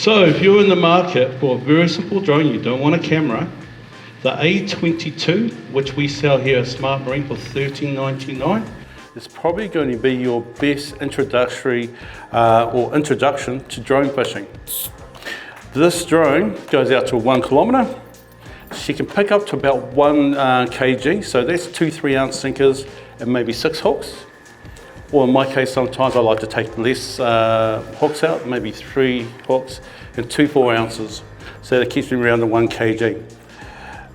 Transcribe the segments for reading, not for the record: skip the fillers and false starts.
So if you're in the market for a very simple drone, you don't want a camera, the A22, which we sell here at Smart Marine for $13.99, is probably going to be your best introduction to drone fishing. This drone goes out to 1 kilometre. She can pick up to about 1 kg, so that's 2 3-ounce sinkers and maybe 6 hooks. Or in my case, sometimes I like to take less hooks out, maybe 3 hooks and 2 4-ounces. So that keeps me around the 1 kg.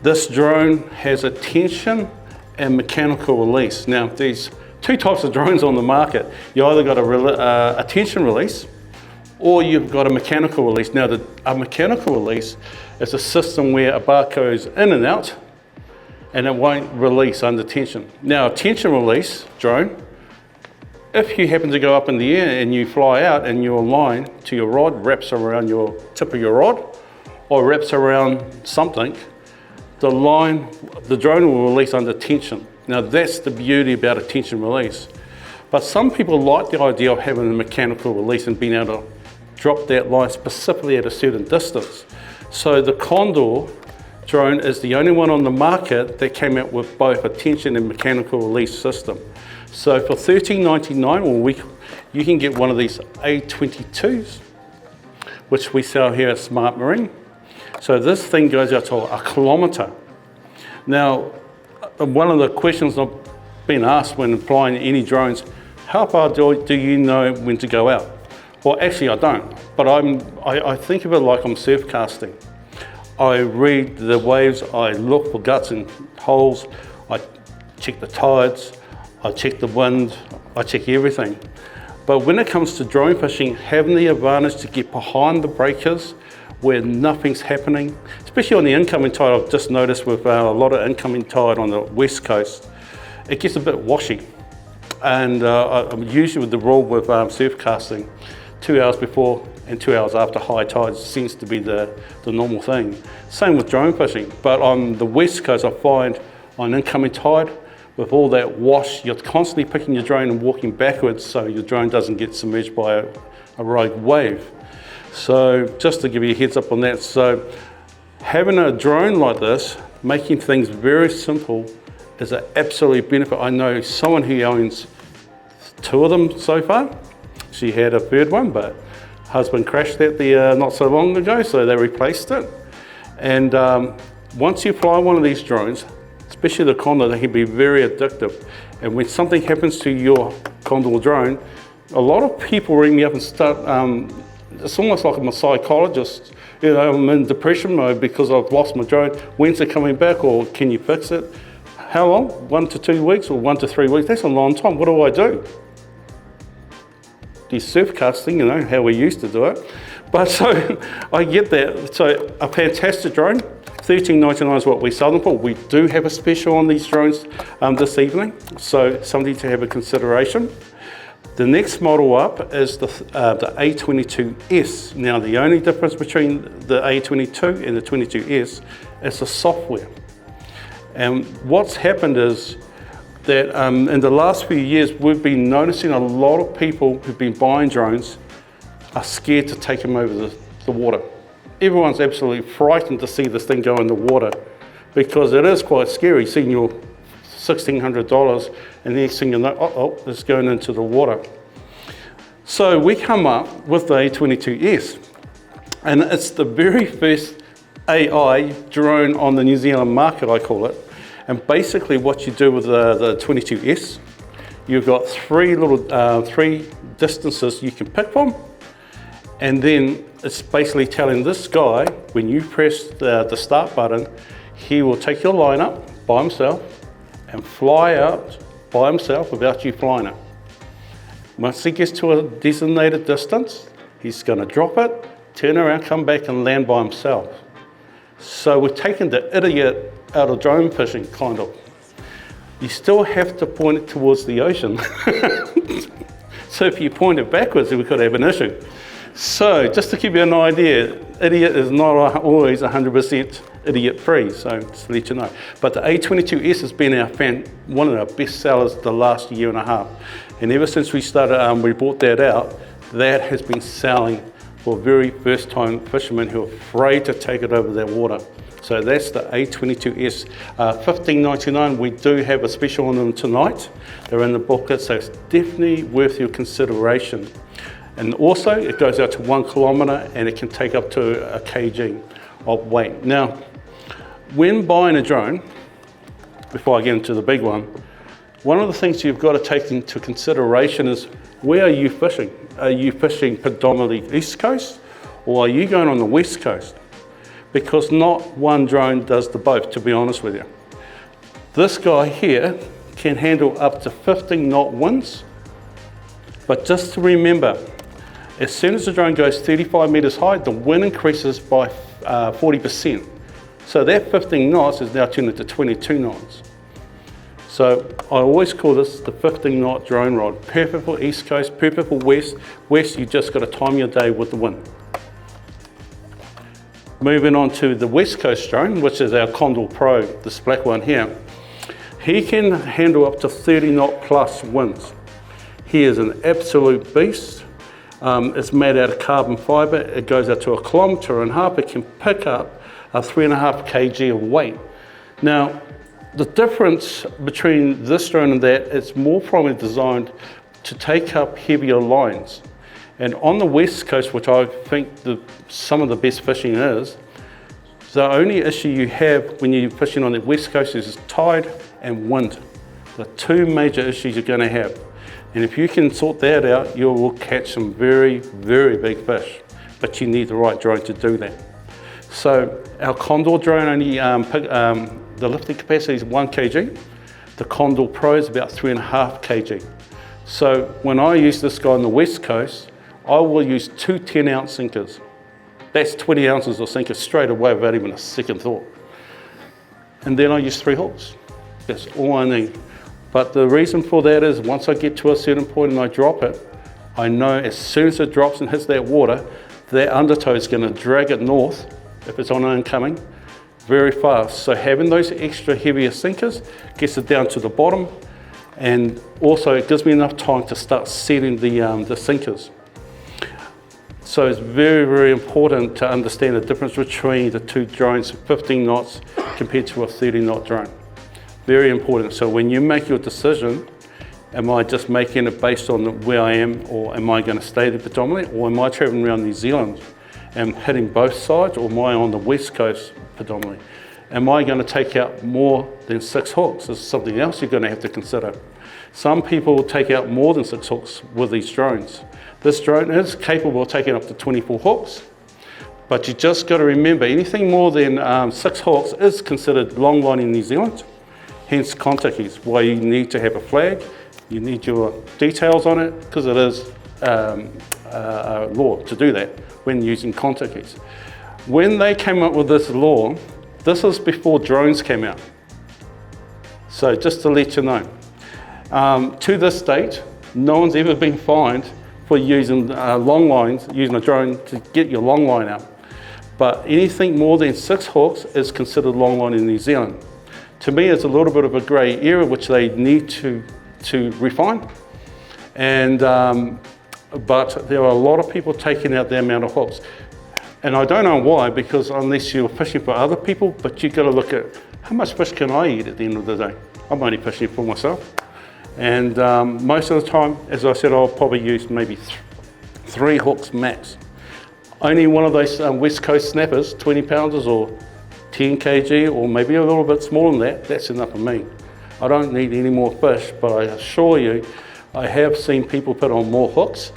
This drone has a tension and mechanical release. Now, there's 2 types of drones on the market. You either got a tension release or you've got a mechanical release. Now, a mechanical release is a system where a bar goes in and out and it won't release under tension. Now, a tension release drone, if you happen to go up in the air and you fly out and your line to your rod wraps around your tip of your rod or wraps around something, the drone will release under tension. Now that's the beauty about a tension release. But some people like the idea of having a mechanical release and being able to drop that line specifically at a certain distance. So the Condor drone is the only one on the market that came out with both a tension and mechanical release system. So for $13.99, you can get one of these A22s, which we sell here at Smart Marine. So this thing goes out to 1 kilometre. Now, one of the questions I've been asked when flying any drones, how far do you know when to go out? Well, actually I don't, but I think of it like I'm surf casting. I read the waves, I look for guts and holes, I check the tides, I check the wind, I check everything. But when it comes to drone fishing, having the advantage to get behind the breakers where nothing's happening, especially on the incoming tide, I've just noticed with a lot of incoming tide on the west coast, it gets a bit washy. And I'm usually with the rule with surf casting, 2 hours before and 2 hours after high tides seems to be the normal thing. Same with drone fishing, but on the west coast I find on incoming tide, with all that wash, you're constantly picking your drone and walking backwards so your drone doesn't get submerged by a rogue wave. So just to give you a heads up on that, so having a drone like this, making things very simple is an absolute benefit. I know someone who owns 2 of them so far. She had a 3rd one, but husband crashed that not so long ago, so they replaced it. And once you fly one of these drones, especially the Condor, they can be very addictive. And when something happens to your Condor drone, a lot of people ring me up and start, it's almost like I'm a psychologist. You know, I'm in depression mode because I've lost my drone. When's it coming back, or can you fix it? How long? 1 to 2 weeks or 1 to 3 weeks? That's a long time. What do I do? Do surf casting, you know, how we used to do it. But so I get that. So a fantastic drone. $13.99 is what we sell them for. We do have a special on these drones this evening, so something to have a consideration. The next model up is the A22S. Now, the only difference between the A22 and the 22S is the software. And what's happened is that in the last few years, we've been noticing a lot of people who've been buying drones are scared to take them over the water. Everyone's absolutely frightened to see this thing go in the water because it is quite scary seeing your $1,600 and the next thing you know, it's going into the water. So we come up with the A22S, and it's the very first AI drone on the New Zealand market, I call it. And basically what you do with the 22S, you've got 3 distances you can pick from, and then it's basically telling this guy, when you press the start button, he will take your line up by himself and fly out by himself without you flying it. Once he gets to a designated distance, he's going to drop it, turn around, come back and land by himself. So we're taking the idiot out of drone fishing, kind of. You still have to point it towards the ocean. So if you point it backwards, we could have an issue. So just to give you an idea, idiot is not always 100% idiot free, so just to let you know. But the A22S has been one of our best sellers the last 1.5 years. And ever since we started, we brought that out, that has been selling for very first time fishermen who are afraid to take it over that water. So that's the A22S, $15.99. We do have a special on them tonight. They're in the booklet, so it's definitely worth your consideration. And also it goes out to 1 kilometre and it can take up to a kg of weight. Now, when buying a drone, before I get into the big one of the things you've got to take into consideration is, where are you fishing? Are you fishing predominantly East Coast, or are you going on the West Coast? Because not one drone does the both, to be honest with you. This guy here can handle up to 15 knot winds, but just to remember, as soon as the drone goes 35 meters high, the wind increases by 40%. So that 15 knots is now turned into 22 knots. So I always call this the 15 knot drone rod. Perfect for East Coast, perfect for West. West, you just got to time your day with the wind. Moving on to the West Coast drone, which is our Condor Pro, this black one here. He can handle up to 30 knot plus winds. He is an absolute beast. It's made out of carbon fibre. It goes out to 1.5 kilometres. It can pick up a 3.5 kg of weight. Now, the difference between this drone and that, it's more probably designed to take up heavier lines. And on the West Coast, which I think some of the best fishing is, the only issue you have when you're fishing on the West Coast is tide and wind. The two major issues you're going to have. And if you can sort that out, you will catch some very, very big fish. But you need the right drone to do that. So our Condor drone only, the lifting capacity is 1 kg. The Condor Pro is about 3.5 kg. So when I use this guy on the West Coast, I will use 2 10-ounce sinkers. That's 20 ounces of sinker straight away without even a second thought. And then I use 3 hooks. That's all I need. But the reason for that is, once I get to a certain point and I drop it, I know as soon as it drops and hits that water, that undertow is going to drag it north, if it's on incoming, very fast. So having those extra heavier sinkers gets it down to the bottom, and also it gives me enough time to start setting the sinkers. So it's very, very important to understand the difference between the two drones, 15 knots compared to a 30 knot drone. Very important. So when you make your decision, am I just making it based on where I am, or am I going to stay there predominantly, or am I traveling around New Zealand and hitting both sides, or am I on the West Coast predominantly? Am I going to take out more than 6 hooks? This is something else you're going to have to consider. Some people take out more than 6 hooks with these drones. This drone is capable of taking up to 24 hooks, but you just got to remember, anything more than 6 hooks is considered long line in New Zealand, hence contact keys. Why you need to have a flag, you need your details on it, because it is law to do that when using contact keys. When they came up with this law, this is before drones came out. So just to let you know, to this date, no one's ever been fined for using long lines, using a drone to get your long line out. But anything more than 6 hooks is considered long line in New Zealand. To me, it's a little bit of a grey area which they need to refine. And but there are a lot of people taking out the amount of hooks. And I don't know why, because unless you're fishing for other people, but you've got to look at how much fish can I eat at the end of the day. I'm only fishing for myself. And most of the time, as I said, I'll probably use maybe 3 hooks max. Only one of those West Coast snappers, 20 pounders or 10 kg, or maybe a little bit smaller than that, that's enough for me. I don't need any more fish, but I assure you, I have seen people put on more hooks,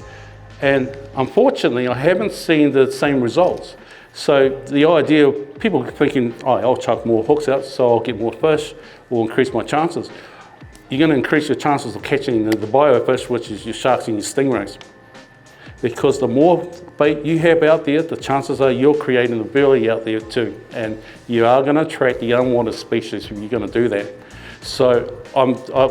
and unfortunately, I haven't seen the same results. So the idea of people thinking, oh, I'll chuck more hooks out so I'll get more fish or increase my chances. You're going to increase your chances of catching the biofish, which is your sharks and your stingrays. Because the more bait you have out there, the chances are you're creating the belly out there too. And you are going to attract the unwanted species if you're going to do that. So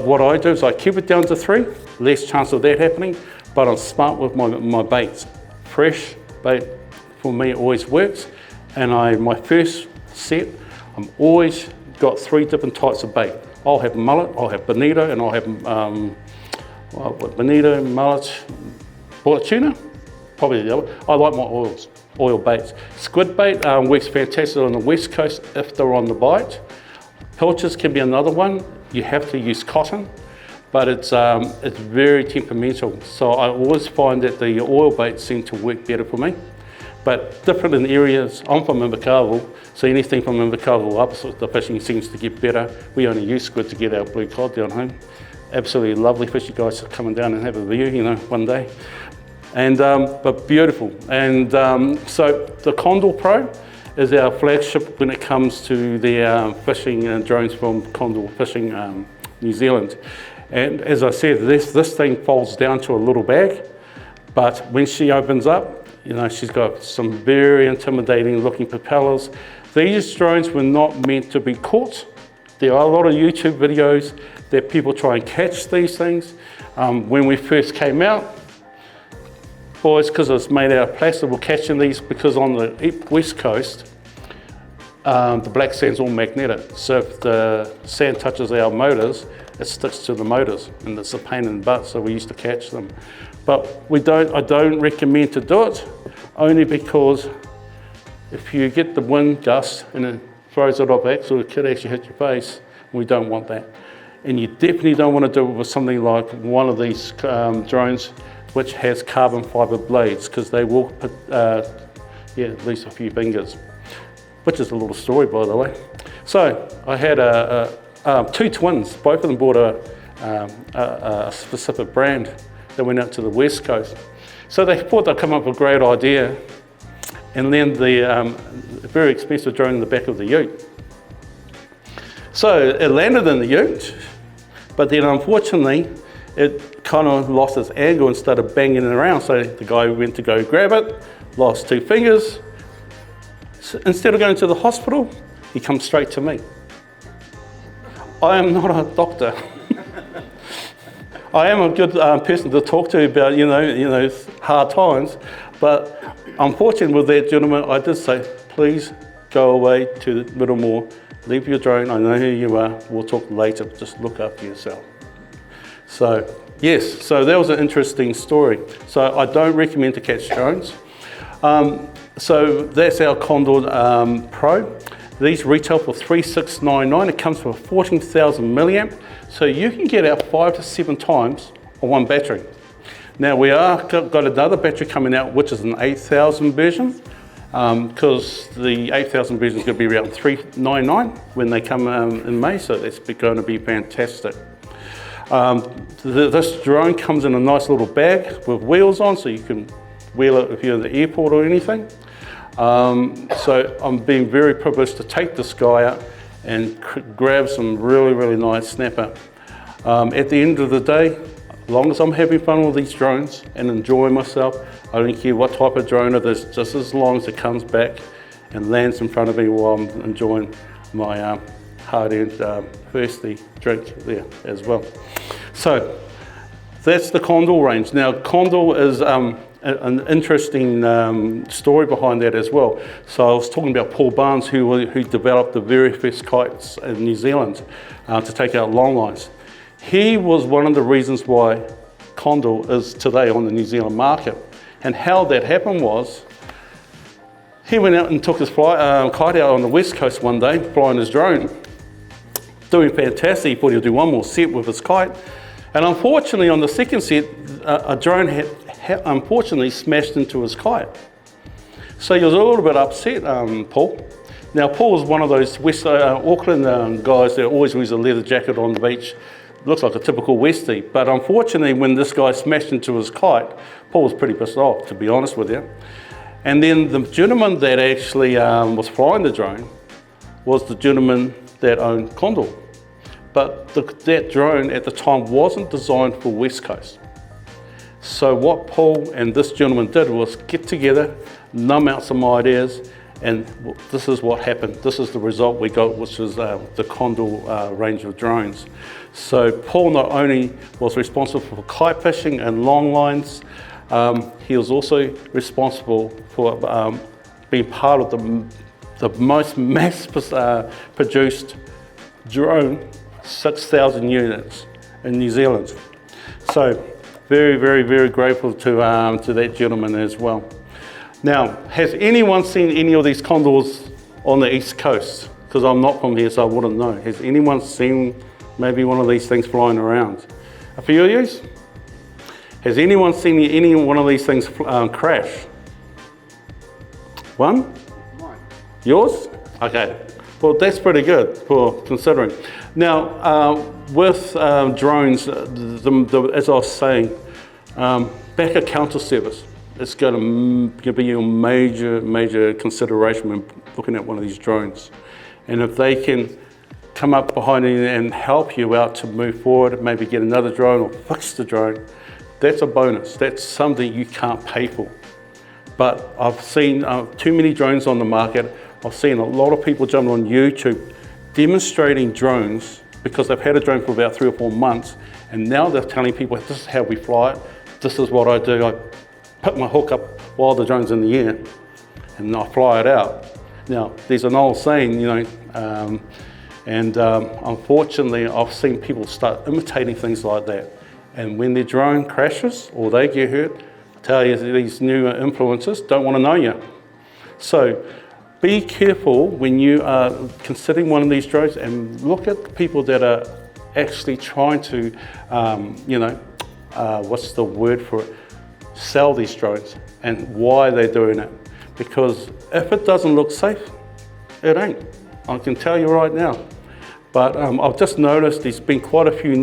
what I do is I keep it down to 3, less chance of that happening, but I'm smart with my baits. Fresh bait for me always works. And my first set, I'm always got 3 different types of bait. I'll have mullet, I'll have bonito, and I'll have bonito, mullet, bullet tuna, probably the other. I like my oil baits. Squid bait works fantastic on the west coast if they're on the bite. Pilchards can be another one. You have to use cotton, but it's very temperamental. So I always find that the oil baits seem to work better for me. But different in areas. I'm from Invercargill, so anything from Invercargill up, the fishing seems to get better. We only use squid to get our blue cod down home. Absolutely lovely fish. You guys are coming down and have a view, you know, one day. And but beautiful. And so the Condor Pro is our flagship when it comes to the fishing drones from Condor Fishing New Zealand. And as I said, this thing folds down to a little bag, but when she opens up, you know, she's got some very intimidating looking propellers. These drones were not meant to be caught. There are a lot of YouTube videos that people try and catch these things. When we first came out, boys, because it's made out of plastic, we're catching these because on the west coast, the black sand's all magnetic. So if the sand touches our motors, it sticks to the motors, and it's a pain in the butt, so we used to catch them. But I don't recommend to do it, only because if you get the wind gust and it throws it off axle, it could actually hit your face. We don't want that. And you definitely don't want to do it with something like one of these drones which has carbon fibre blades, because they will put, at least a few fingers, which is a little story, by the way. So I had two twins, both of them bought a specific brand that went out to the west coast. So they thought they'd come up with a great idea, and then the very expensive drone in the back of the ute. So it landed in the ute, but then unfortunately it kind of lost its angle and started banging it around. So the guy went to go grab it, lost 2 fingers. So instead of going to the hospital, he comes straight to me. I am not a doctor. I am a good person to talk to about, you know, hard times, but unfortunately with that gentleman, I did say, please go away to Middlemore, leave your drone, I know who you are, we'll talk later, just look after yourself. So, yes, so that was an interesting story. So I don't recommend to catch drones. So that's our Condor Pro. These retail for $3,699. It comes with a 14,000 milliamp, so you can get out 5 to 7 times on one battery. Now we are got another battery coming out, which is an 8,000 version, because the 8,000 version is going to be around $399 when they come in May, so that's going to be fantastic. This drone comes in a nice little bag with wheels on, so you can wheel it if you're in the airport or anything. So I'm being very privileged to take this guy out and grab some really, really nice snapper. At the end of the day, as long as I'm having fun with these drones and enjoying myself, I don't care what type of drone it is, just as long as it comes back and lands in front of me while I'm enjoying my hard-earned thirsty drink there as well. So that's the Condor range. Now Condor is an interesting story behind that as well. So I was talking about Paul Barnes, who developed the very first kites in New Zealand to take out long lines. He was one of the reasons why Condor is today on the New Zealand market. And how that happened was, he went out and took his kite out on the west coast one day, flying his drone, doing fantastic. He thought he'd do one more set with his kite. And unfortunately on the second set, a drone had unfortunately smashed into his kite. So he was a little bit upset, Paul. Now Paul was one of those West Auckland guys that always wears a leather jacket on the beach. Looks like a typical Westie, but unfortunately when this guy smashed into his kite, Paul was pretty pissed off, to be honest with you. And then the gentleman that actually was flying the drone was the gentleman that owned Condor. But that drone at the time wasn't designed for West Coast. So what Paul and this gentleman did was get together, numb out some ideas, and this is what happened. This is the result we got, which was the Condor range of drones. So Paul not only was responsible for kite fishing and long lines, he was also responsible for being part of the most mass-produced drone, 6,000 units in New Zealand. So very, very, very grateful to that gentleman as well. Now, has anyone seen any of these condors on the East Coast? Because I'm not from here, so I wouldn't know. Has anyone seen maybe one of these things flying around? A few of you? Has anyone seen any one of these things crash? One? Mine. Yours? Okay. Well, that's pretty good for considering. Now, with drones, as I was saying, backup counter service is going to be your major consideration when looking at one of these drones. And if they can come up behind you and help you out to move forward, maybe get another drone or fix the drone, that's a bonus. That's something you can't pay for. But I've seen too many drones on the market. I've seen a lot of people jumping on YouTube demonstrating drones because they've had a drone for about 3 or 4 months, and now they're telling people, this is how we fly it, this is what I do. I put my hook up while the drone's in the air and I fly it out. Now, there's an old saying, you know, unfortunately I've seen people start imitating things like that, and when their drone crashes or they get hurt, I tell you, these new influencers don't want to know you. So be careful when you are considering one of these drones, and look at the people that are actually trying to, what's the word for it, sell these drones and why they're doing it. Because if it doesn't look safe, it ain't. I can tell you right now. But I've just noticed there's been quite a few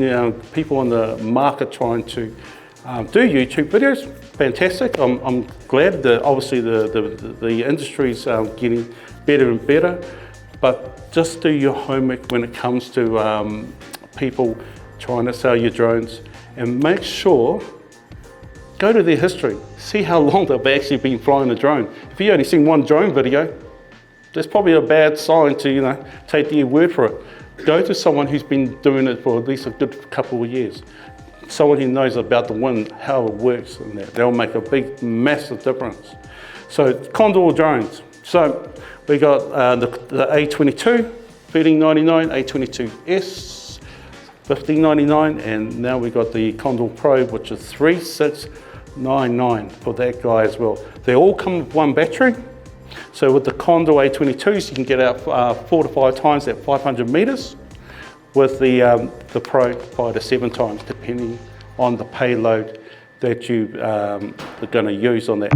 people on the market trying to do YouTube videos. Fantastic. I'm glad that obviously the industry's getting better and better, but just do your homework when it comes to people trying to sell your drones, and make sure, go to their history, see how long they've actually been flying a drone. If you only seen one drone video, that's probably a bad sign to take their word for it. Go to someone who's been doing it for at least a good couple of years. Someone who knows about the wind, how it works, and that. They'll make a big, massive difference. So, Condor drones. So, we got the A22, 1399, A22S, 1599, and now we got the Condor Pro, which is 3699 for that guy as well. They all come with one battery. So with the Condor A22s, you can get out 4 to 5 times at 500 meters. With the Pro, 5 to 7 times, depending on the payload that you are going to use on that.